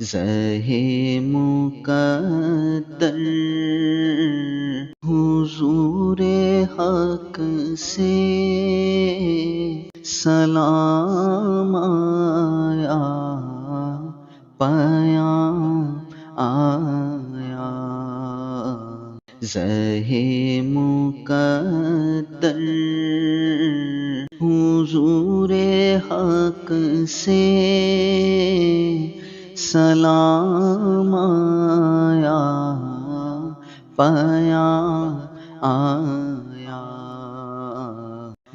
زہے مقدر حضور حق سے سلام آیا، پیام آیا، زہے مقدر حضور حق سے سلام آیا، پیام آیا،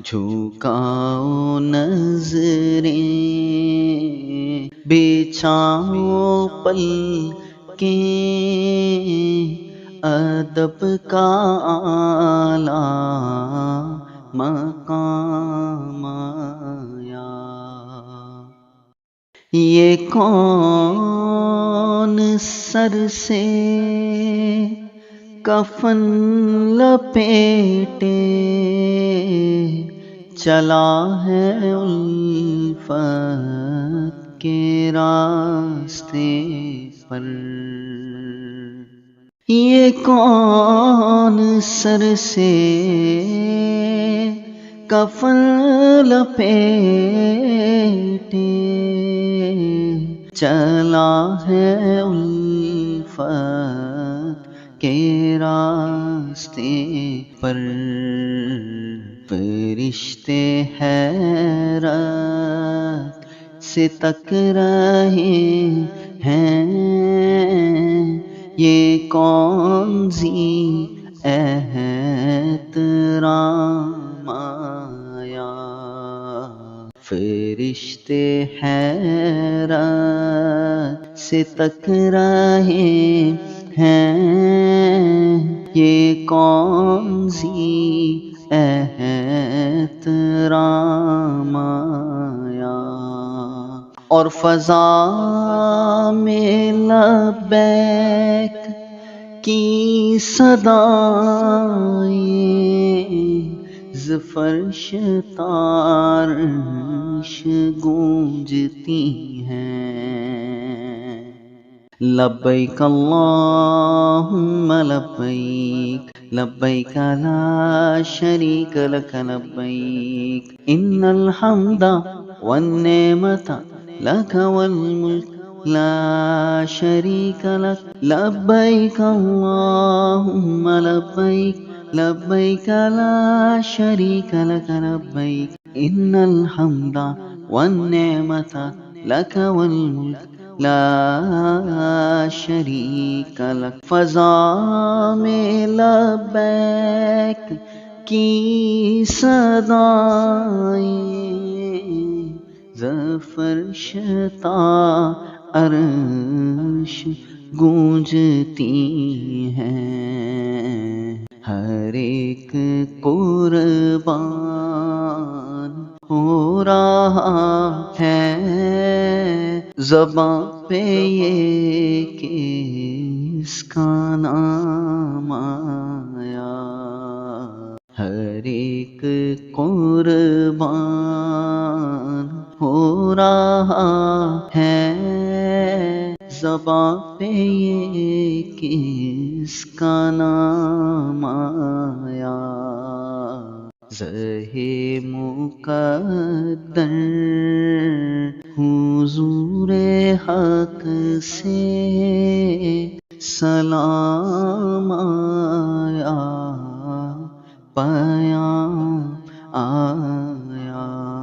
جھکاؤ نظریں بچھاؤ پلکیں، ادب کا اعلیٰ مقام آیا، یہ کون سر سے کفن لپیٹے چلا ہے الفت کے راستے پر، یہ کون سر سے کفن لپیٹے چلا ہے الفت کے راستے پر، فرشتے حیرت سے تک رہے ہیں، یہ کون ذی احترام آیا، فرشتے حیرت سے تک رہے ہیں، یہ کون ذی احترام آیا، اور فضا میں لبیک کی صدائیں ز فرش تارش گونجتی ہیں، لبیک اللہم لبیک، لبیک لا شریک لک لبیک، ان الحمد والنعمت لک والملک لا شریک لک، لبیک اللہم لبیک، لبیک لا شریک لک لبیک، ان الحمد والنعمت لک والملک لا شریک لک، فضا میں لبیک کی صدائیں ز فرش عرش گونجتی ہیں، ہر ایک قربان ہو رہا ہے زباں پہ یہ کس کا نام آیا، ہر ایک قربان ہو رہا ہے زباں پہ یہ کس کا نام آیا، زہے مقدر حضور حق سے سلام آیا، پیام